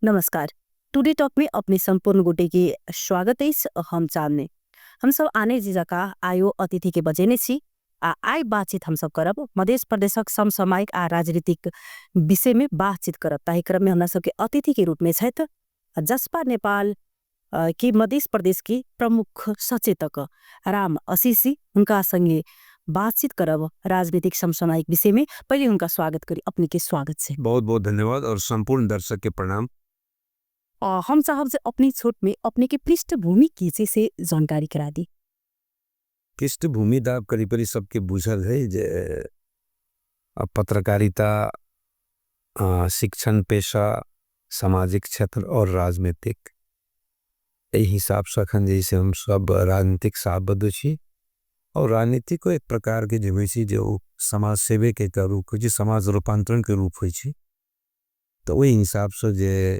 नमस्कार। Today talk में अपने संपूर्ण गोटे की स्वागत है। हम चाहने हम सब आने जीजा का आयो अतिथि के बजेने छी आय बातचीत हम सब करब मध्य प्रदेशक समसामयिक राजनीतिक विषय में बातचीत करब। ताही क्रम में हमरा सबके अतिथि के रूप में छथि जसपा नेपाल की मध्य प्रदेश की प्रमुख सचेतक राम असीसी। उनका संगे बातचीत करब राजनीतिक समसामयिक विषय में। पहले उनका स्वागत करी। अपने के स्वागत से बहुत बहुत धन्यवाद और संपूर्ण दर्शक के प्रणाम। हम साहब से अपनी छोट में अपने की पृष्ठभूमि की से जानकारी करा दी। पृष्ठभूमि तो करीब करीब सबके बुझल है जे पत्रकारिता, शिक्षण पेशा, सामाजिक क्षेत्र और राजनीतिक यही हिसाब से अखन जैसे हम सब राजनीतिक साबद्ध छी और राजनीति को एक प्रकार के जो समाज सेवे के रूप हो, समाज रूपांतरण के रूप हो, तो वही हिसाब से जे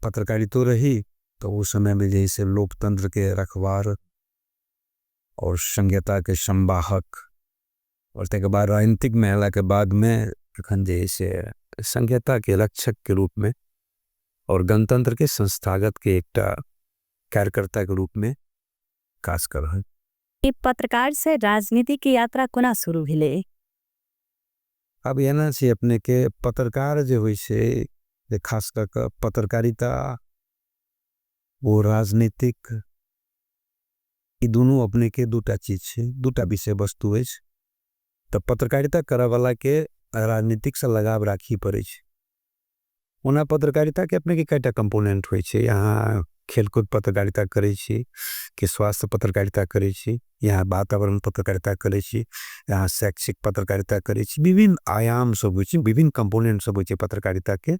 पत्रकारिता रही तो उस समय में जैसे लोकतंत्र के रखवार और संहिता के संवाहक और तक बाद राजनीतिक महिला के बाद में अखन जैसे संहिता के रक्षक के रूप में और गणतंत्र के संस्थागत के एक कार्यकर्ता के रूप में काज कर रहे। ये पत्रकार से राजनीति की यात्रा कोना शुरू भेले? अब ये ना से अपने के पत्रकार जो हुई से खास कर पत्रकारिता वो राजनीतिक दोनों अपने के दूटा चीज है, दूटा विषय वस्तु है। तो पत्रकारिता करे वाला के राजनीतिक से लगाव राखी पड़े। उना पत्रकारिता के अपने के कईटा कंपोनेंट होय छे। यहाँ खेलकूद पत्रकारिता करे छी, कि स्वास्थ्य पत्रकारिता करे छी, यहाँ वातावरण पत्रकारिता करे छी, यहाँ शैक्षिक पत्रकारिता करे छी, विभिन्न आयाम सब होय छे, विभिन्न कंपोनेंट सब होय छे पत्रकारिता के,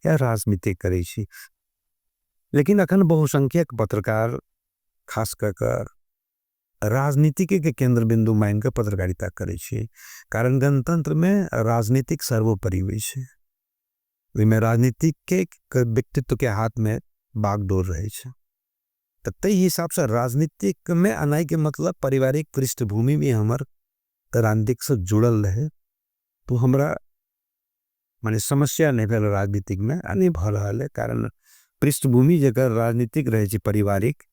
या राजनीति करे छी। लेकिन अखन बहुसंख्यक पत्रकार खास कर राजनीति के केंद्र बिंदु मान के पत्रकारिता करे छी। कारण गणतंत्र में राजनीतिक सर्वोपरि होय छे। में राजनीतिक के व्यक्तित्व के हाथ में बागडोर रहे छे। तो तई हिसाब से राजनीतिक में अनाई के मतलब पारिवारिक पृष्ठभूमि में हमर राजनीतिक से जुड़ल रहे। तो हमरा माने समस्या नहीं भेल राजनीतिक में नहीं भल है। कारण पृष्ठभूमि जगह राजनीतिक रहे छे पारिवारिक,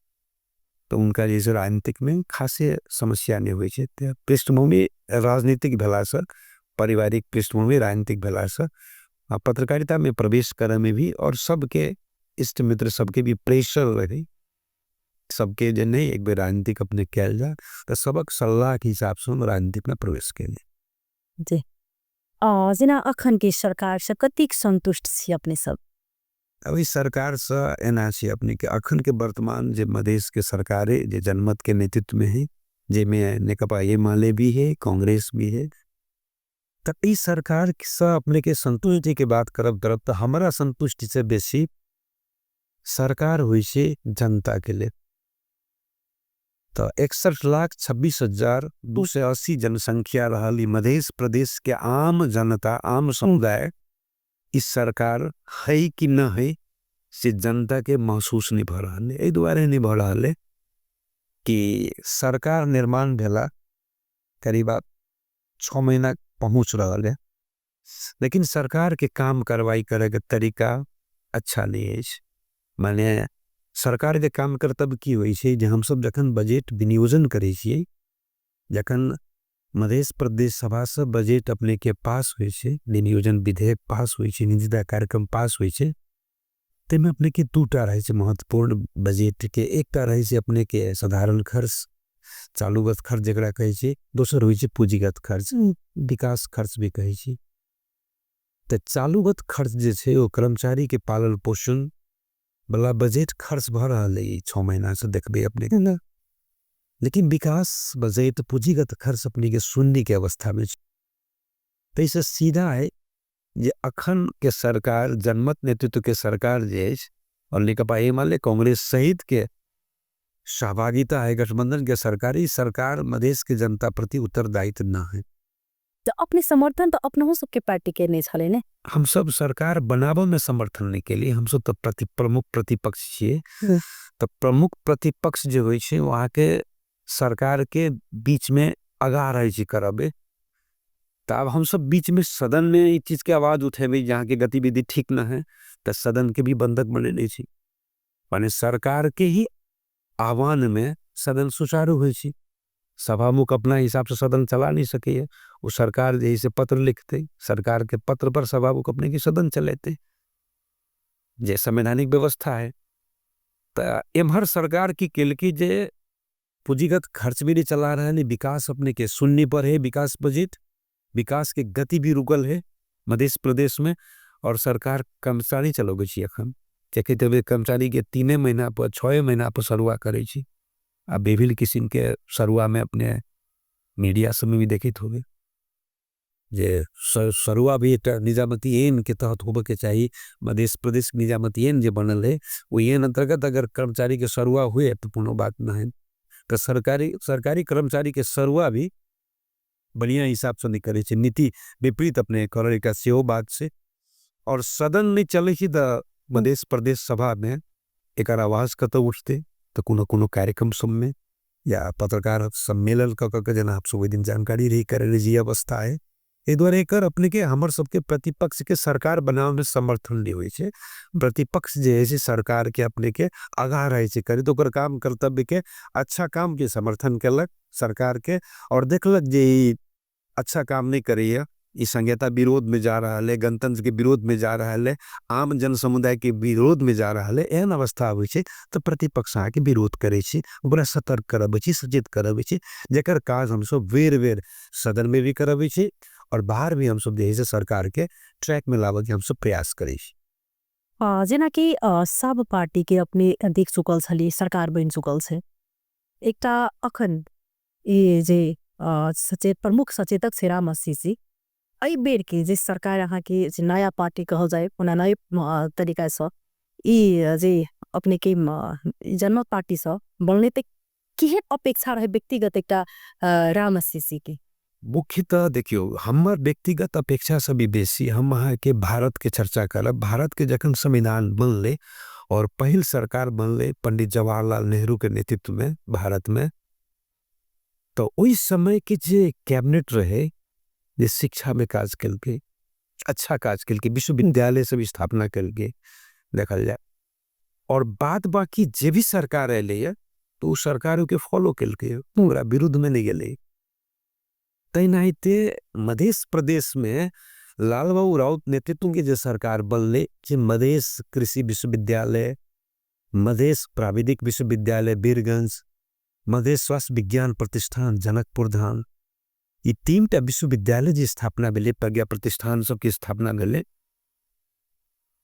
तो उनका जैसे राजनीतिक में खासे समस्या नहीं हुई छे। पृष्ठभूमि राजनीतिक भेला से, पारिवारिक पृष्ठभूमि राजनीतिक भेला से पत्रकारिता में प्रवेश करे में भी और सबके इष्ट मित्र सबके भी प्रेशर रहे। सबके जे नहीं एक बेर राजनीतिक अपने कैल जा तो सबक सलाह के हिसाब से हम राजनीतिक में प्रवेश कैले। जी जना अखन की सरकार से कतिक संतुष्ट छी अपने सब? अभी सरकार से एना छी अपने के अखन के वर्तमान जे मधेश के सरकारे जे जनमत के नेतृत्व में है, जे में नेकपा एमाले भी है, कांग्रेस भी है। तो इस सरकार से अपने के संतुष्टि के बात करब तरफ तो हमारा संतुष्टि से बेसी सरकार हुई से जनता के लिए। तो 61,26,280 जनसंख्या रहली मध्य प्रदेश के आम जनता, आम समुदाय इस सरकार है कि न है से जनता के महसूस नहीं भर रहा है। द्वारे नहीं भर रहा है कि सरकार निर्माण भेला करीब 6 महीना पहुँच रहा है, लेकिन सरकार के काम कार्रवाई करे के तरीका अच्छा नहीं है। माने सरकार के काम कर तब की होई छे जे हम सब जखन बजट विनियोजन करे छिए, जखन मध्य प्रदेश सभा से बजट अपने के पास होई छे, विनियोजन विधेयक पास होई छे, निविदा कार्यक्रम पास होई छे, ते में अपने के दूटा रहे छे महत्वपूर्ण बजट के। एकटा रहे छे अपने के साधारण खर्च, चालूगत खर्च जेकरा कहे छे, दोसर होई छे पूंजीगत खर्च, विकास खर्च भी कहे छे। ते चालूगत खर्च जे छे वो कर्मचारी के पालन पोषण वाला बजट खर्च भर रहा है 6 महीना से देखबे अपने के ना। लेकिन विकास बजट पूंजीगत खर्च अपने के शून्य के अवस्था में। तो इसे सीधा है ये अखन के सरकार, जनमत नेतृत्व के सरकार जे और नेकपा एमाले कांग्रेस सहित के सहभागिता है गठबंधन के सरकारी सरकार मधेश के जनता प्रति उत्तरदायित्व न है। तो अपने समर्थन तो अपनों सबके पार्टी के नहीं छले ने? हम सब सरकार बनाबो में समर्थन नहीं के लिए, हम सब तो प्रमुख प्रतिपक्ष छिए। तो प्रमुख प्रतिपक्ष जो होई छे वहाँ के सरकार के बीच में आगा रहे छी करबे। तो अब हम सब बीच में सदन में इस चीज के आवाज उठेबे जहाँ के गतिविधि ठीक न है, तो सदन के भी बंधक बनेने छी। माने सरकार के ही आह्वान में सदन सुचारू होई छी। सभामुख अपना हिसाब से सदन चला नहीं सके है, वो सरकार जैसे पत्र लिखते, सरकार के पत्र पर सभामुख अपने की सदन चलेते, जे संवैधानिक व्यवस्था है। तो एमहर सरकार की केल की जे पूंजीगत खर्च भी नहीं चला रहा है, विकास अपने के सुनने पर है, विकास बजट, विकास के गति भी रुकल है मध्य प्रदेश में। और सरकार कर्मचारी चलोगे छी अखन, जेके तबे कर्मचारी के 3 महीना पर 6 महीना पर सरुआ करे छी। आ विभिन्न किस्म के सरुआ में अपने मीडिया सब में भी देखित होगे जे सरुआ भी एक निजामती एन के तहत होबे के चाहिए। मध्य प्रदेश निजामती एन जे बनल है, वो एन अंतर्गत अगर कर्मचारी के सरुआ हुए तो कोनो बात ना है। तो सरकारी कर्मचारी के सरुआ भी बढ़िया हिसाब से नहीं करे, नीति विपरीत अपने करे का सेहो बात से। और सदन नहीं चले ही तो मध्य प्रदेश सभा में एक आवाज कत उठते, तो कोनो कार्यक्रम सब में या पत्रकार सम्मेलन का जना आप सब दिन जानकारी रही करे जी अवस्था है। ए द्वारा एकर अपने के हमर सबके प्रतिपक्ष के सरकार बनाव में समर्थन नहीं हुई छे। प्रतिपक्ष जे है सरकार के अपने के आगाह रहे छे करे, तो कर काम कर्तव्य के अच्छा काम के समर्थन केलक सरकार के, और देखलक जे अच्छा काम नहीं करिए, इस संहिता विरोध में जा रहा है, गणतंत्र के विरोध में जा रहा है, आम जन समुदाय के विरोध में जा रहा है, एहन अवस्था आवे छे तो प्रतिपक्ष आके विरोध करे छे, बड़ा सतर्क करबे छे, सचेत करबे छे, जेकर काज हम सब वेर सदन में भी करबे छे और बाहर भी हम सब जैसे सरकार के ट्रैक में लावे के हम सब प्रयास करे छे। जेना कि सब पार्टी के अपने देख चुकल छली, सरकार बन चुकल छे। एकटा अखन ये जे प्रमुख सचेतक छे राम अस्सी आई बेर के जे सरकार अहाँ के जे नया पार्टी कहल जाए, उना नए तरीका से ई जे अपने के जनमत पार्टी से बनले ते केहन अपेक्षा रहे व्यक्तिगत एकटा राम अस्सी के? मुख्यतः देखियो हमर व्यक्तिगत अपेक्षा से भी बेसी हम वहाँ के भारत के चर्चा करब। भारत के जखन संविधान बनले और पहल सरकार बनले पंडित जवाहरलाल नेहरू के नेतृत्व में भारत में, तो उस समय के जे कैबिनेट रहे जे शिक्षा में काज करके अच्छा काज करके विश्वविद्यालय सब स्थापना करके देखल जाए, और बात बाकी जे भी सरकार है तो सरकारों के फॉलो करके पूरा विरुद्ध में नहीं गए। तैनाते मध्य प्रदेश में लाल बाबू राउत नेतृत्व के जो सरकार बनले, जे मध्य कृषि विश्वविद्यालय, मध्य प्राविधिक विश्वविद्यालय बीरगंज, मध्य स्वास्थ्य विज्ञान प्रतिष्ठान जनकपुर धाम, ये 3टा विश्वविद्यालय जी स्थापना भेले, प्रज्ञा प्रतिष्ठान सबकी स्थापना भेले,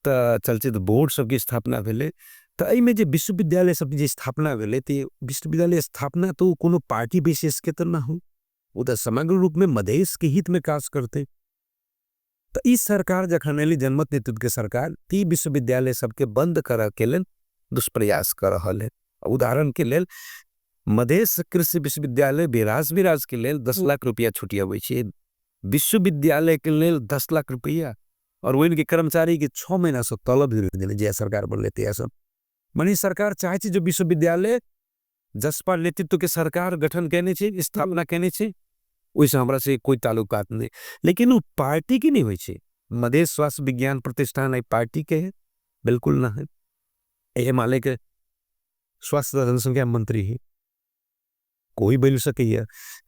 तो चलचित्र बोर्ड सबकी स्थापना भेले। तो एहिमे जे विश्वविद्यालय सब जी स्थापना भेले, तो विश्वविद्यालय स्थापना तो कोनो पार्टी विशेष के तो ना हो, वो तो समग्र रूप में मधेश के हित में काज करते। तो इस सरकार जखन एली जनमत नेतृत्व के सरकार, ती विश्वविद्यालय सबके बंद कर के लेल दुष्प्रयास कर रहा है। उदाहरण के लेल मध्य कृषि विश्वविद्यालय बिराज के लेल 10 लाख रुपया छुट्टी हुई है, विश्वविद्यालय के लेल 10 लाख रुपया, और वो इनके कर्मचारी के 6 महीना से तलब दिले जे सरकार बन लेते हैं सब। मनी सरकार चाहे जो विश्वविद्यालय जसपा नेतृत्व के सरकार गठन कहने छे, स्थापना कहने छे, वैसे हमरा से कोई ताल्लुकात नहीं, लेकिन वो पार्टी की नहीं हुई छे। मध्य स्वास्थ्य विज्ञान प्रतिष्ठान एक पार्टी के है, बिल्कुल ना है। ये माले के स्वास्थ्य जनसंख्या मंत्री है, कोई बोल सके,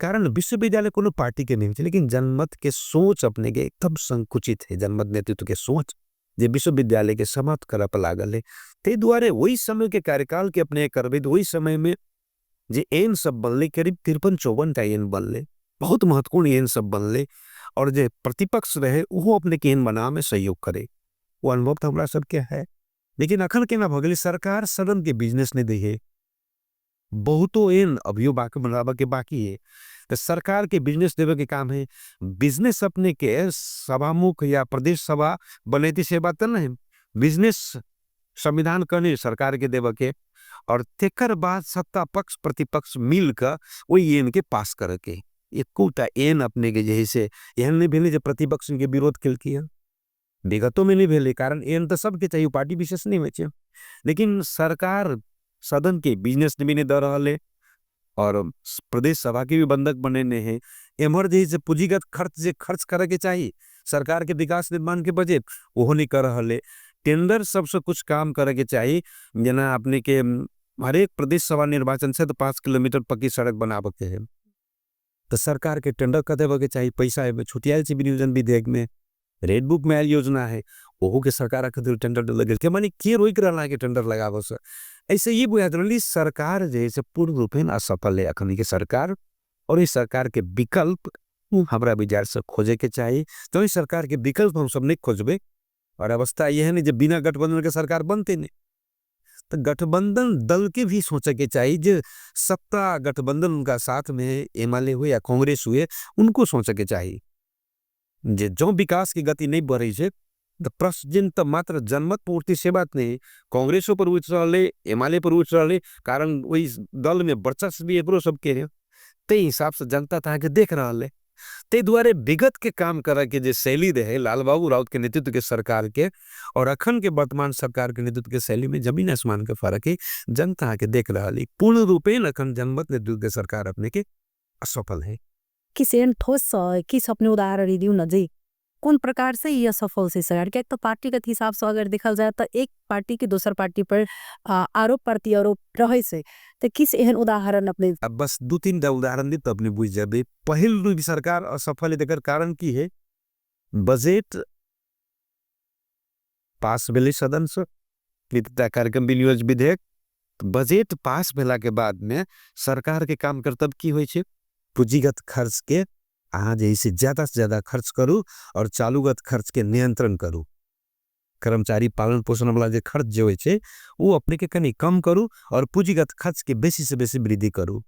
कारण विश्वविद्यालय कोनो पार्टी के नहीं, लेकिन जनमत के सोच अपने के एकदम संकुचित है। जनमत नेतृत्व के सोच जे विश्वविद्यालय के समाप्त कर लागल है, ते द्वारे वही समय के कार्यकाल के अपने करबे, वही समय में जे एन सब बनले, करीब 53-54 एन बनले, बहुत महत्वपूर्ण एन सब बनले, और जे प्रतिपक्ष रहे वो अपने के एन बना में सहयोग करे, वो अनुभव तो हमरा सबके है। लेकिन अखन केना भ गेलै, सरकार सदन के बिजनेस नहीं दे है, बहुतो एन अभियो बाकी बनावा के बाकी है, तो सरकार के बिजनेस देवे के काम है। बिजनेस अपने के सभामुख या प्रदेश सभा बनेती से बात नहीं, बिजनेस संविधान करने सरकार के देवे के, और तेकर बाद सत्ता पक्ष प्रतिपक्ष मिलकर वही एन के पास करे के। एकोटा एन अपने के जैसे एहन नहीं भेले जो प्रतिपक्ष के विरोध कल किया, विगतों में नहीं भेले, कारण एन तो सबके चाहिए, पार्टी विशेष नहीं बचे। लेकिन सरकार सदन के बिजनेस भी नहीं दे रहा है, और प्रदेश सभा के भी बंधक बने हैं। एमहर जैसे पूंजीगत खर्च जे खर्च करे के चाहिए सरकार के विकास निर्माण के बजट, वो नहीं कर रहा है। टेंडर सबसे कुछ काम करे के चाहिए। जना अपने के हरेक प्रदेश सभा निर्वाचन से तो 5 किलोमीटर पक्की सड़क बनावे के है, तो सरकार के टेंडर कर देवे के चाहिए। पैसा है छुटियाल से विनियोजन विधेयक में, रेड बुक में आयल योजना है, ओहो के सरकार खातिर टेंडर लगे के माने के रोक रहा के टेंडर लगावो से। ऐसे ये बुझात रहली सरकार जैसे पूर्ण रूपेण असफल है अखनी के सरकार, और इस सरकार के विकल्प हमरा विचार से खोजे के चाहिए। तो इस सरकार के विकल्प हम सब नहीं खोजबे, और अवस्था यह है नहीं जब बिना गठबंधन के सरकार बनते नहीं, तो गठबंधन दल के भी सोचे के चाहिए। जो सत्ता गठबंधन उनका साथ में एमएलए हुए या कांग्रेस हुए, उनको सोचे के चाहिए। जो विकास की गति नहीं बढ़ रही है, तो प्रश्न तो मात्र जनमत पूर्ति से बात नहीं, कांग्रेसों पर उठ रहे, एमएलए पर उठ रहे, कारण वही दल में वर्चस्व भी एकरो सबके है। ते हिसाब से जनता था के देख रहा है, ते द्वारे विगत के काम करे के जे शैली रहे लाल बाबू राउत के नेतृत्व के सरकार के, और अखन के वर्तमान सरकार के नेतृत्व के शैली में जमीन आसमान के फर्क है। जनता के देख रहा है पूर्ण रूपेण अखन जनमत नेतृत्व के सरकार अपने के असफल है। किसी ठोस किस अपने उदाहरण दियो न जी, कौन प्रकार से ये असफल से सरकार के? एक तो पार्टीगत हिसाब से अगर देखल जाए तो एक पार्टी के दूसर पार्टी पर आरोप प्रत्यारोप रहे से, तो किस एहन उदाहरण अपने? अब बस 2-3 उदाहरण दी तो अपने बुझ जाबे। पहिल सरकार असफल है कारण की है, बजट पास भेले सदन से, वित्तीय कार्यक्रम विनियोजन विधेयक, बजट पास भेला के बाद में सरकार के काम कर्तव्य की होय छे, पूंजीगत खर्च के अहाँ जैसे ज्यादा से ज्यादा खर्च करू और चालूगत खर्च के नियंत्रण करू। कर्मचारी पालन पोषण वाला जो खर्च जो है वो अपने के कहीं कम करू और पूंजीगत खर्च के बेसी से बेसी वृद्धि करू।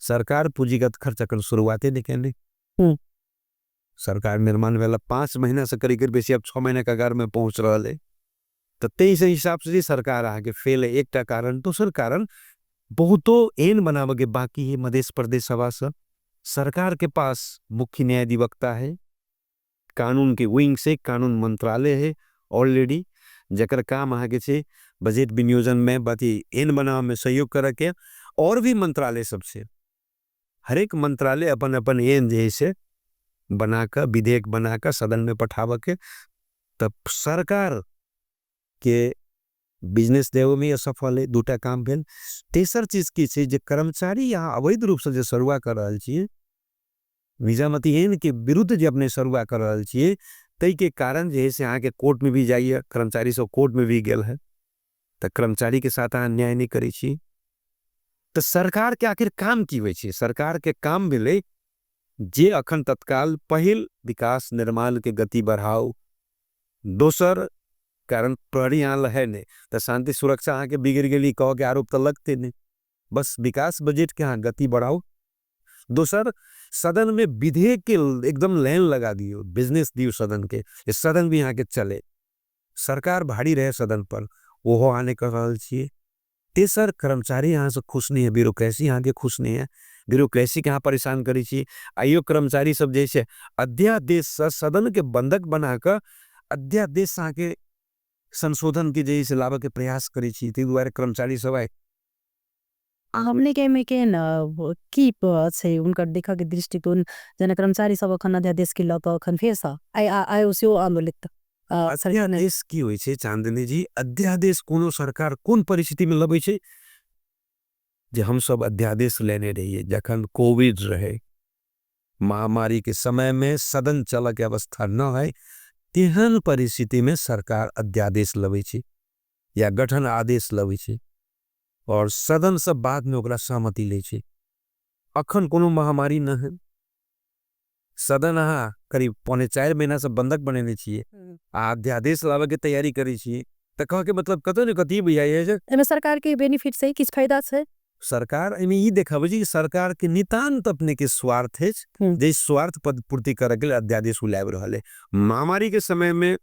सरकार पूंजीगत खर्च अकन शुरुआते नहीं कहने, सरकार निर्माण वाला 5 महीना से करीब बेसी अब 6 महीने कगार में पहुंच रहा है। तो तेईस हिसाब से सरकार आगे फेल है। एक कारण दूसर कारण बहुतो एन बनावे के बाकी है। मध्य प्रदेश सभा से सरकार के पास मुख्य न्यायाधिवक्ता है, कानून के विंग से कानून मंत्रालय है ऑलरेडी, जकर काम आगे से बजट विनियोजन में बाती एन बनाव में सहयोग करे के, और भी मंत्रालय सबसे हर एक मंत्रालय अपन अपन एन जैसे बनाकर विधेयक बनाकर सदन में पठावे के। तब सरकार के बिजनेस देव में असफल है। दूटा काम भेल। तेसर चीज की छे जे कर्मचारी यहाँ अवैध रूप से जो सरुआ कर रहल छिए, निजामती एन के विरुद्ध जो अपने सरुआ कर रहल छिए, तई के कारण जैसे यहाँ के कोर्ट में भी जाइए, कर्मचारी सब कोर्ट में भी गेल है, तो कर्मचारी के साथ अहाँ न्याय नहीं करी छी। तो सरकार के आखिर काम की होय छे? सरकार के काम भेले जे अखन तत्काल पहिल विकास निर्माण के गति बढ़ाओ, दोसर कारण प्रहरी यहाँ है नहीं, तो शांति सुरक्षा यहाँ के बिगड़ गई कह के आरोप तो लगते नहीं, बस विकास बजट के यहाँ गति बढ़ाओ। दोसर सदन में विधेयक के एकदम लाइन लगा दियो, बिजनेस दियो सदन के, सदन भी यहाँ के चले, सरकार भारी रहे सदन पर, वो आने कर रहा छे। तेसर कर्मचारी यहाँ से खुश नहीं है, ब्यूरोक्रेसी यहाँ के खुश नहीं है, ब्यूरोक्रेसी के यहाँ परेशान करी छी। आइयो कर्मचारी सब जैसे अध्यादेश सदन के बंधक बनाकर अध्यादेश यहाँ के संशोधन की जैसे लाभ के प्रयास करी छी। द्वारा कर्मचारी सब आए हमने के में के न की से उनका देखा के दृष्टिकोण जना कर्मचारी सब अखन अध्यादेश के लक अखन फेसा आय उसे आंदोलित अध्यादेश की होय छे चांदनी जी। अध्यादेश कोनो सरकार कौन परिस्थिति में लबे छे जे हम सब अध्यादेश लेने रहिए जखन कोविड रहे, महामारी के समय में सदन चल के अवस्था न है, तेहन परिस्थिति में सरकार अध्यादेश लबे छे या गठन आदेश लबे छे और सदन से बाद में ओकरा सहमति ले छे। अखन कोनो महामारी न है, सदन अहाँ करीब 4.5 महीना से बंधक बनेने छिए, अध्यादेश लावे के तैयारी करी छिए, त कह के मतलब कतो न कती बुझाइए जे एमे सरकार के बेनिफिट से किस फायदा से? सरकार एमे ई देखावे जी सरकार के नितांत अपने के स्वार्थ है, जे स्वार्थ पद पूर्ति करे के अध्यादेश लाव रहले। महामारी के समय में,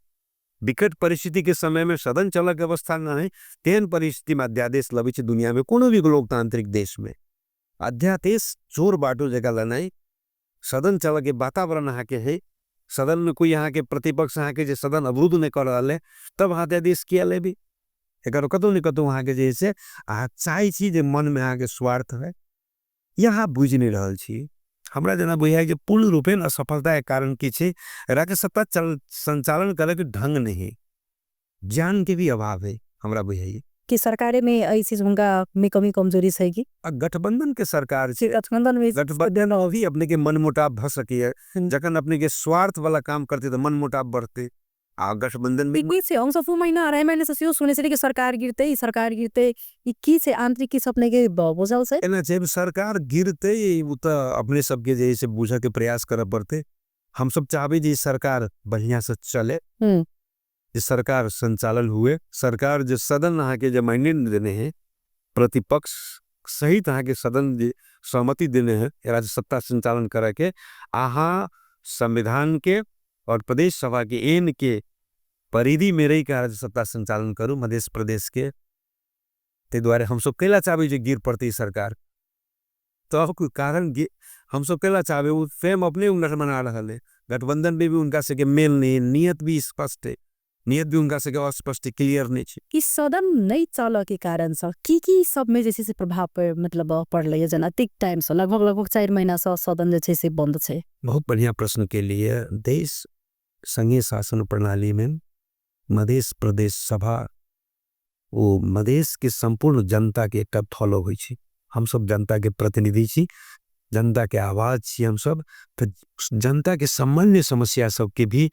विकट परिस्थिति के समय में सदन चलक अवस्था न है, तेन परिस्थिति में अध्यादेश लबे छे। दुनिया में कोनो भी लोकतांत्रिक देश में अध्यादेश चोर बाटो जगह लनाई, सदन चल के वातावरण यहाँ के है, सदन में कोई यहाँ के प्रतिपक्ष यहाँ के जे सदन अवरुद्ध नहीं कर रहा है, तब अध्यादेश किया ले भी एक कतो नहीं कतो वहाँ के जैसे चाहे छी जे मन में यहाँ के स्वार्थ है, यहाँ बुझ नहीं रहल छी। हमरा जना बुझाई जे पूर्ण रूपेण असफलता के कारण की छे, राज्य सत्ता संचालन करे के ढंग नहीं, ज्ञान के भी अभाव है हमरा बुझाइए कि सरकारे में ऐसी उनका में कमी कमजोरी है कि गठबंधन के सरकार से गठबंधन में गठबंधन अभी अपने के मन मुटाव भ सकी है जखन अपने के स्वार्थ वाला काम करते तो मन मुटाव बढ़ते आ गठबंधन में बीच से हम सब महीना अढ़ाई महीने से सुने से कि सरकार गिरते ई की से आंतरिक की अपने के बोझल से एना जब सरकार गिरते उ त अपने सबके जैसे बुझे के प्रयास करे पड़ते हम सब चाहबे जे सरकार बढ़िया से चले जे सरकार संचालन हुए सरकार जो सदन अहाँ के जमाने देने हैं प्रतिपक्ष सहित अहाँ के सदन जे सहमति देने हैं राज्य सत्ता संचालन करे के अहाँ संविधान के और प्रदेश सभा के एन के परिधि में रही का राज्य सत्ता संचालन करूँ मध्य प्रदेश के ते द्वारा हम सब कैला चाहबे जे गिर पड़ती सरकार तो कोई कारण हम सब कैला चाहबे वो स्वयं अपने उन्नत बना रहा है गठबंधन में भी उनका से के मेल नहीं नियत भी स्पष्ट है नियत भी उनका से के अस्पष्ट क्लियर नहीं है कि सदन नहीं चल के कारण से की सब में जैसे से प्रभाव पर मतलब पड़ रही है जना अधिक टाइम से लगभग 4 महीना से सदन जैसे से बंद है बहुत बढ़िया प्रश्न के लिए देश संघीय शासन प्रणाली में मध्य प्रदेश सभा वो मधेश के संपूर्ण जनता के एक थलो होई छी हम सब जनता के प्रतिनिधि छी जनता के आवाज छी हम सब तो जनता के सामान्य समस्या सब के भी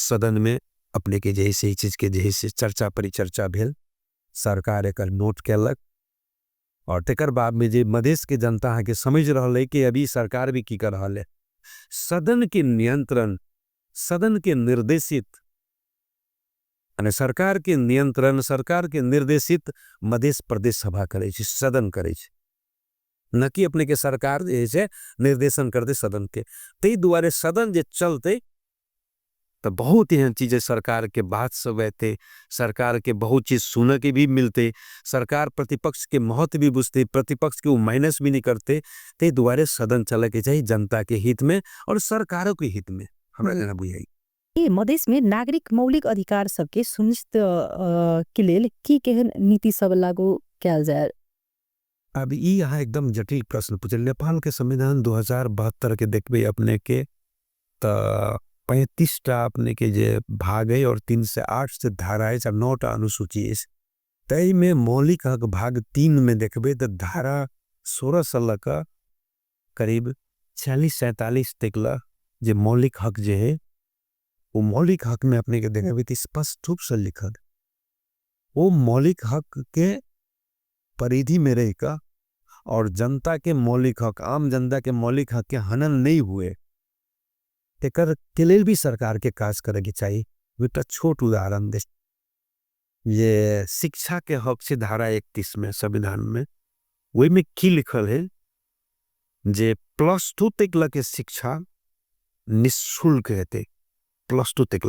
सदन में अपने के जैसे ही चीज के जैसे चर्चा परिचर्चा भेल सरकार एक नोट कैलक और तेकर बाद में जे मधेश के जनता के समझ रहा है कि अभी सरकार भी की कर रहा है सदन के नियंत्रण सदन के निर्देशित सरकार के नियंत्रण सरकार के निर्देशित मध्य प्रदेश सभा करे सदन करे न कि अपने के सरकार जैसे निर्देशन करते सदन के ते द्वारे सदन जे चलते तो बहुत ही चीजें सरकार के बात सब रहते सरकार के बहुत चीज सुन के भी मिलते सरकार प्रतिपक्ष के महत्व भी बुझते प्रतिपक्ष के वो माइनस भी नहीं करते ते द्वारे सदन चले के चाहिए जनता के हित में और सरकारों के हित में हमरा जना बुझाई ये मधेश में नागरिक मौलिक अधिकार सबके सुनिश्चित के लेल की केहन नीति सब लागू कैल जाए अब यहाँ एकदम जटिल प्रश्न पूछल नेपाल के संविधान 2072 के देखबे अपने के तो 35टा अपने के जे भाग है और 3 से 8 से धाराएं 9टा अनुसूची है तई में मौलिक हक भाग 3 में देखबे तो धारा 16 से का करीब 46-47 तक जे मौलिक हक जे है वो मौलिक हक में अपने के देखबे तो स्पष्ट रूप से लिखल वो मौलिक हक के परिधि में रहेगा और जनता के मौलिक हक आम जनता के मौलिक हक के हनन नहीं हुए तेकर के लिए भी सरकार के काज करे के चाहिए बेटा छोट उदाहरण दे ये शिक्षा के हक से धारा 31 में संविधान में वही में की लिखल है जे +2 तक के शिक्षा निःशुल्क रहते +2 तक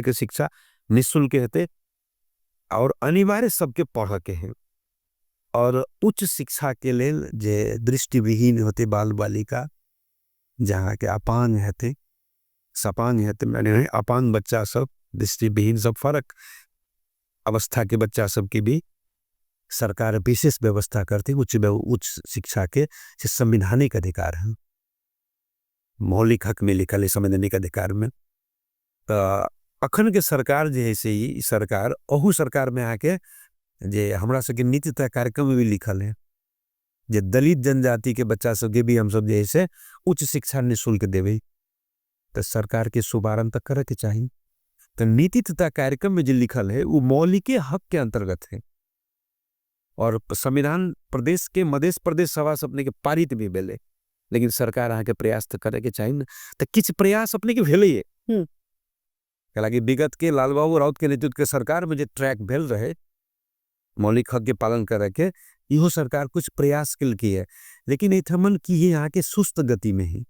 के शिक्षा निःशुल्क रहते और अनिवार्य सबके पढ़ के हैं और उच्च शिक्षा के लेल जे दृष्टिविहीन होते बाल बालिका जहाँ के अपांग हेते सपांग हेते मैंने अपांग बच्चा सब दृष्टिविहीन सब फर्क अवस्था के बच्चा सब की भी सरकार विशेष व्यवस्था करती उच्च शिक्षा के संवैधानिक अधिकार है मौलिक हक में लिखल है संवैधानिक अधिकार में अखन के सरकार जे है से ही सरकार अहू सरकार में आके जे हमरा सबके नीति तय कार्यक्रम में भी लिखल है जे दलित जनजाति के बच्चा सबके भी हम सब जैसे उच्च शिक्षा निःशुल्क देवे तो सरकार के शुभारंभ तक करे के चाहिए तो नीति तथा कार्यक्रम में जो लिखल है वो मौलिक हक के अंतर्गत है और संविधान प्रदेश के मध्य प्रदेश सभा से अपने के पारित भी भेले लेकिन सरकार अहाँ के प्रयास तो करे के चाहिए तो किछ प्रयास अपने के भेले हालांकि विगत के लाल बाबू राउत के नेतृत्व के सरकार में जो ट्रैक भेल रहे मौलिक हक के पालन करे के इहो सरकार कुछ प्रयास कल की है लेकिन एथमन की है यहाँ के सुस्त गति में ही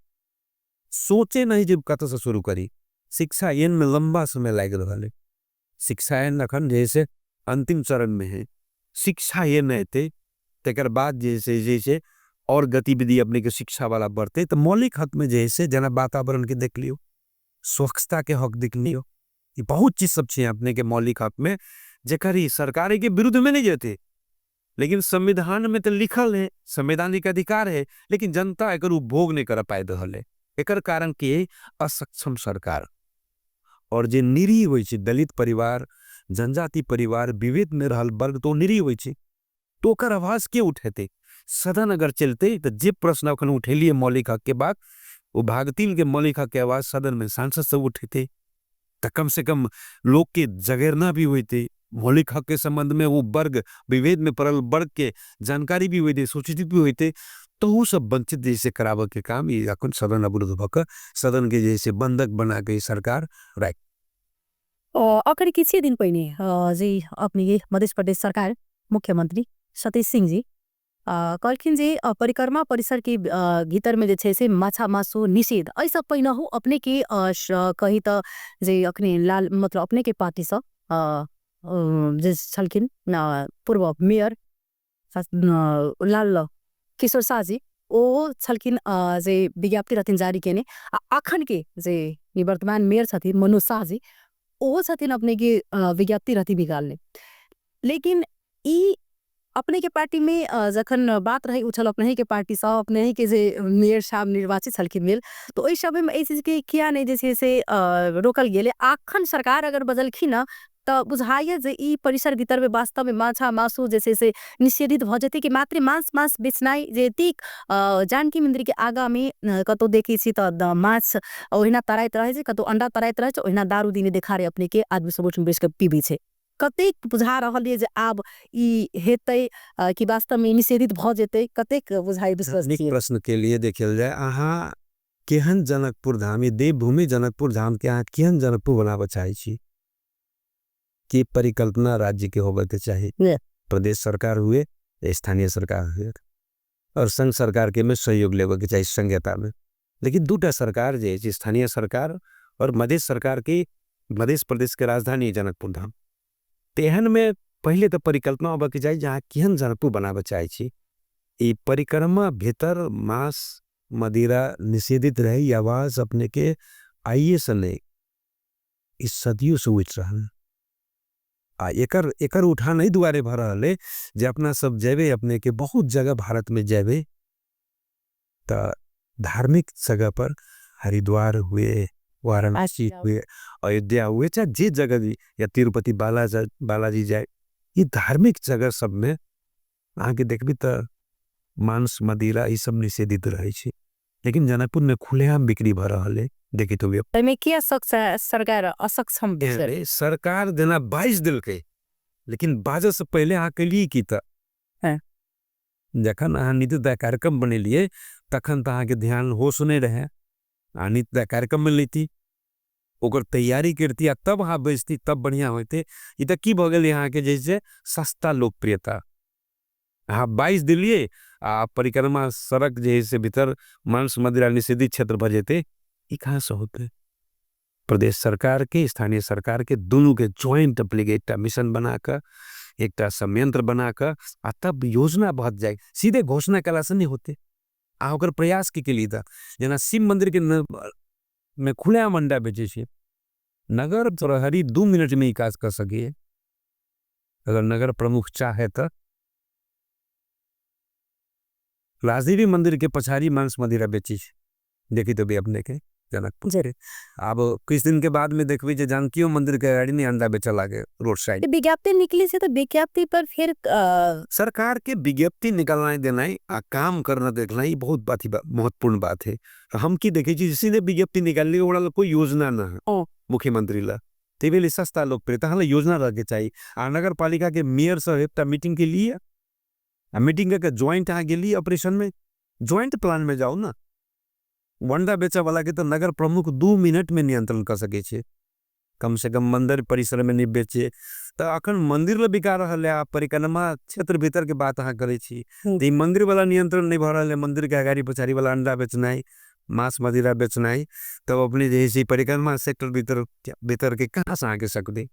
सोचे नहीं जब कत से शुरू करी शिक्षा एन में लंबा समय लग रहा है शिक्षा एन अखन जैसे अंतिम चरण में है शिक्षा एन रहते तेकर बाद जैसे जैसे और गतिविधि अपने के शिक्षा वाला बढ़ते तो मौलिक हक में जैसे जना वातावरण के देख लियो स्वच्छता के हक देख लियो ये बहुत चीज सब छे अपने के मौलिक हक में जेकर ही सरकार के विरुद्ध में नहीं जाते लेकिन संविधान में तो लिखल है संवैधानिक अधिकार है लेकिन जनता एक उपभोग नहीं कर पाए रहा है एकर कारण के असक्षम सरकार और जे निरीह होइ छै दलित परिवार जनजाति परिवार विभेद में रहल वर्ग तो निरीह होइ छै तो ओकर आवाज के उठेते सदन अगर चलते तो जे प्रश्न अखन उठेलिए मौलिक हक के बाद वो भागतील के मौलिक हक के आवाज सदन में सांसद सब उठेते तो कम से कम लोग के जगेरना भी होते मौलिक हक के संबंध में वो वर्ग विभेद में पड़ल वर्ग के जानकारी भी होते सूचित भी होते तो वो सब वंचित जैसे करावे के काम ये अखन सदन अवरुद्ध भक सदन के जैसे बंधक बना के सरकार राख अगाडि किसी दिन पहिने जी अपनी मध्य प्रदेश सरकार मुख्यमंत्री सतीश सिंह जी कहलखिन जे परिक्रमा परिसर के भीतर में जे से माछा मासु निषेध ऐसा पहिना हो अपने के कही त जे अखने लाल मतलब अपने के पार्टी से जे छलखिन पूर्व मेयर लाल किशोर शाह जी ओ छलखिन जे विज्ञप्ति रहथिन जारी केने अखन के जे निवर्तमान मेयर छथिन मनोज शाह जी ओ छथिन अपने के विज्ञप्ति रहती निकालने लेकिन ई अपने के पार्टी में जखन बात रही उछल अपने ही के पार्टी सा अपने ही के जे मेयर साहब निर्वाचित छलखिन मिल तो ओइ समय में ऐसी के किया नहीं जैसे से रोकल गेले आखन सरकार अगर बदलखिन न त बुझाइए जे ई परिसर भीतर में वास्तव में माछा मासु जैसे से निषेधित भ जेते कि मात्र मांस बेचनाई जे तीक जानकी मंदिर के आगा में कतो देखी छी त माछ ओहिना तराइत रहे छै कतो अंडा तराइत रहे छै ओहिना दारू दिने देखारे अपने के आदमी सब उठन बेच के पीबी छै कतेक बुझा रहल है जे आब ई हेतै कि वास्तव में निषेधित भ जेतै कतेक बुझाई विश्वास निक प्रश्न के लिए देखल जाए अहाँ केहन जनकपुर धाम ये देवभूमि जनकपुर धाम के अहाँ केहन जनकपुर बनाबे चाहे छी की परिकल्पना राज्य के होबे के चाहिए प्रदेश सरकार हुए स्थानीय सरकार हुए और संघ सरकार के में सहयोग लेवे के चाहिए संघीयता में लेकिन दूटा सरकार जे स्थानीय सरकार और मध्य सरकार की मध्य प्रदेश के राजधानी जनकपुर धाम तेहन में पहले तो परिकल्पना होबे के चाहिए जहाँ केहन जनकपुर बनाबे चाहे छी ई परिक्रमा भीतर मांस मदिरा निषेधित रही आवाज अपने के आइए से नहीं इस सदियों से उठ रहा एकर उठा नहीं दुआरे भर रहे जे अपना सब जेबे अपने के बहुत जगह भारत में जेबे तो धार्मिक जगह पर हरिद्वार हुए वाराणसी हुए अयोध्या हुए चाहे जे जगह भी या तिरुपति बालाजी जाए ये धार्मिक जगह सब में आगे देखबी तो मांस मदिरा ये सब निषेधित रहे छी लेकिन जनकपुर में खुलेआम बिक्री भ रहल है देखी तो में किया सरकार असक्षम सरकार देना 22 दिल के लेकिन बाजे से पहले अहाँ कलिए की त जखन अहाँ नीति तय कार्यक्रम बनेलिए तखन तो अहाँ के ध्यान होश नहीं रहे नीति तय कार्यक्रम में लेती ओकर तैयारी करती तब अहाँ बेचती तब बढ़िया होते ई त की भ गेल यहाँ के जैसे सस्ता लोकप्रियता हाँ 22 दिलिए परिक्रमा सड़क जैसे भीतर मांस मदिरा निषेधित क्षेत्र भजेते ये कहाँ से होते प्रदेश सरकार के स्थानीय सरकार के दोनों के ज्वाइंट एप्लीकेट मिशन बनाकर एक संयंत्र बनाकर तब योजना बहुत जाए सीधे घोषणा कला से नहीं होते आकर प्रयास के लिए था जना शिव मंदिर के में खुलेआम अंडा बेचे छे नगर प्रहरी 2 मिनट में ही काज कर सके अगर नगर प्रमुख चाहे तो राजदेवी मंदिर के पछाड़ी मांस मदिरा बेची देखी तो भी अपने के जनकपुर अब कुछ दिन के बाद में देखबी जे जानकी मंदिर के गाड़ी नहीं अंडा बेचा लागे रोड साइड विज्ञप्ति निकली से तो विज्ञप्ति पर फिर सरकार के विज्ञप्ति निकलना देना काम करना देखना ही बहुत बात ही महत्वपूर्ण बात है हम की देखे जिसी ने विज्ञप्ति निकालने वाला कोई योजना ना है मुख्यमंत्री ला तेवेली सस्ता लोकप्रियता हाँ योजना रखे चाहिए नगर पालिका के मेयर साहब मीटिंग के लिए मीटिंग का ज्वाइंट आ गई ऑपरेशन में ज्वाइंट प्लान में जाओ ना वंडा बेचा वाला के तो नगर प्रमुख 2 मिनट में नियंत्रण कर सके छे कम से कम मंदिर परिसर में नहीं बेचे तो अखन मंदिर ला बिका रहल है परिक्रमा क्षेत्र भीतर के बात अहाँ करे छी तो मंदिर वाला नियंत्रण नहीं भ रहल है मंदिर के अगाड़ी पछाड़ी वाला अंडा बेचनाई मांस मदिरा बेचनाई तब अपने जैसे परिक्रमा सेक्टर भीतर के कहाँ से आके सकते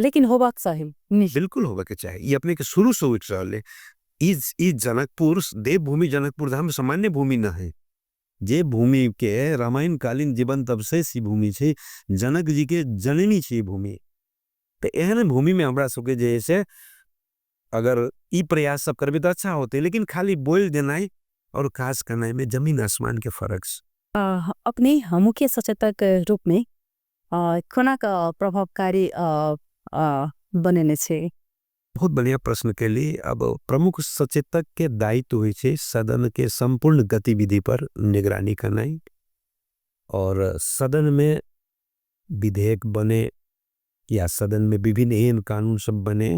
लेकिन होबाक चाहिए बिल्कुल होबे के चाहिए ये अपने के शुरू से उठ रहा है इस जनकपुर देवभूमि जनकपुर धाम सामान्य भूमि न है जे भूमि के रामायण कालीन जीवंत अवशेष भूमि छे जनक जी के जननी छे भूमि तो एहन भूमि में हमरा सबके जैसे अगर ई प्रयास सब करबे तो अच्छा होते लेकिन खाली बोल देना और खास करना में जमीन आसमान के फर्क अपने मुख्य सचेतक रूप में कोना का प्रभावकारी बनेने छे। बहुत बढ़िया प्रश्न के लिए। अब प्रमुख सचेतक के दायित्व हुई छे सदन के संपूर्ण गतिविधि पर निगरानी करनाई और सदन में विधेयक बने या सदन में विभिन्न एहन कानून सब बने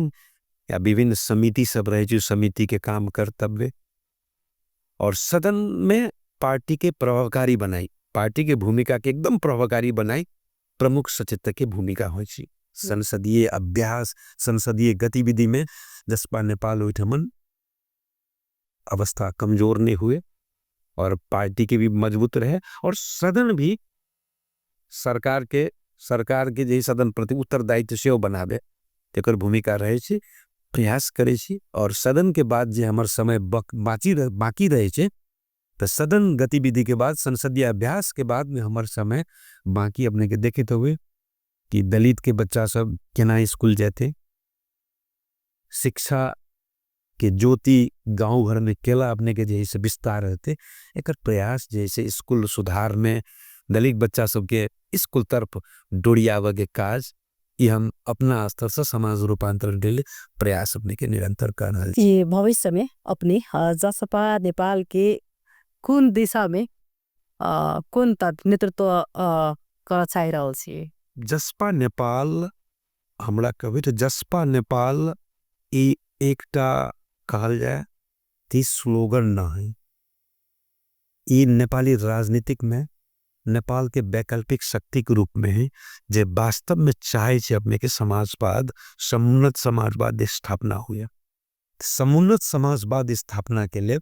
या विभिन्न समिति सब रहे जो समिति के काम कर्तव्य और सदन में पार्टी के प्रभावकारी बनाई, पार्टी के भूमिका के एकदम प्रभावकारी बनाई प्रमुख सचेतक के भूमिका हो। संसदीय अभ्यास संसदीय गतिविधि में जसपा नेपाल ओइठमन अवस्था कमजोर नहीं हुए और पार्टी के भी मजबूत रहे और सदन भी सरकार के जैसे सदन प्रति उत्तरदायित्व से बनावे तेकर भूमिका रहे छे, प्रयास करे छी। और सदन के बाद जे हमर समय बाकी रहे छे तो सदन गतिविधि के बाद संसदीय अभ्यास के बाद में हमर समय बाकी अपने के देखे तो हुए कि दलित के बच्चा सब केना स्कूल जाते, शिक्षा के ज्योति गांव घर में केला अपने के जैसे विस्तार रहते एक प्रयास जैसे स्कूल सुधार में दलित बच्चा सब के स्कूल तरफ डोरियावे के काज ये हम अपना स्तर से समाज रूपांतरण के लिए प्रयास अपने के निरंतर कर रहे हैं। ये भविष्य में अपने जसपा नेपाल के कौन दिशा में कौन नेतृत्व कर चाहि रहल छी। जसपा नेपाल हमरा कभी तो जसपा नेपाल एकटा कहल जाए ती स्लोगन ना है, ये नेपाली राजनीतिक में नेपाल के वैकल्पिक शक्ति के रूप में है जे वास्तव में चाहे छे अपने के समाजवाद समुन्नत समाजवाद स्थापना हुए। समुन्नत समाजवाद स्थापना के लिए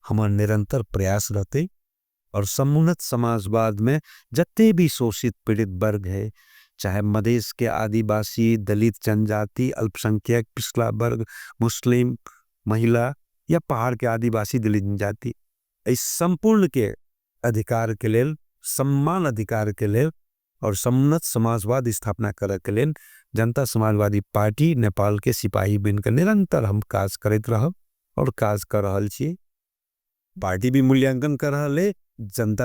हमार निरंतर प्रयास रहते और समुन्नत समाजवाद में जत्ते भी शोषित पीड़ित वर्ग है चाहे मधेश के आदिवासी दलित जनजाति अल्पसंख्यक पिछड़ा वर्ग मुस्लिम महिला या पहाड़ के आदिवासी दलित जनजाति इस संपूर्ण के अधिकार के लिए सम्मान अधिकार के लिए और समुन्नत समाजवाद स्थापना करे के लिए जनता समाजवादी पार्टी नेपाल के सिपाही बनकर निरंतर हम काज करते रहब और काज कर रहल छी। पार्टी भी मूल्यांकन कर रहल है जनता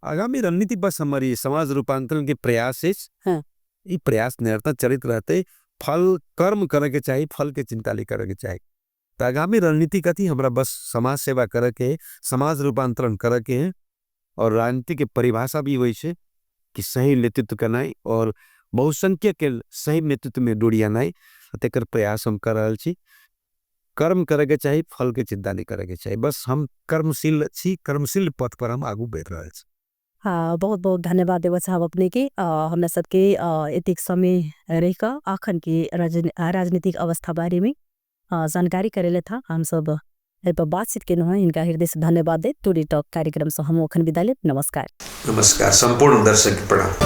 आगामी रणनीति बस हमारी समाज रूपांतरण के प्रयास है। ये प्रयास निरंतर चलित रहते फल कर्म करे के चाहिए फल के चिंता नहीं करे के चाहिए। तो आगामी रणनीति कथी हमरा बस समाज सेवा करे के समाज रूपांतरण करे के है और राजनीति के परिभाषा भी वही है कि सही नेतृत्व करनाई और बहुसंख्यक के सही नेतृत्व में डोरियानाई तेकर प्रयास हम कर रहल छी। कर्म करे के चाहिए फल के चिंता नहीं करे के चाहिए बस हम कर्मशील छी कर्मशील पथ पर हम आगू बढ़ रहल छी। हाँ बहुत बहुत धन्यवाद देव साहब अपने के हमरा सबके एतिक समय रह आखन के राजनीतिक अवस्था बारे में जानकारी करेले था हम सब बातचीत के न इनका हृदय से धन्यवाद दे। टुडे टॉक कार्यक्रम से हम ओखन विदा ले। नमस्कार। नमस्कार संपूर्ण दर्शक प्रणाम।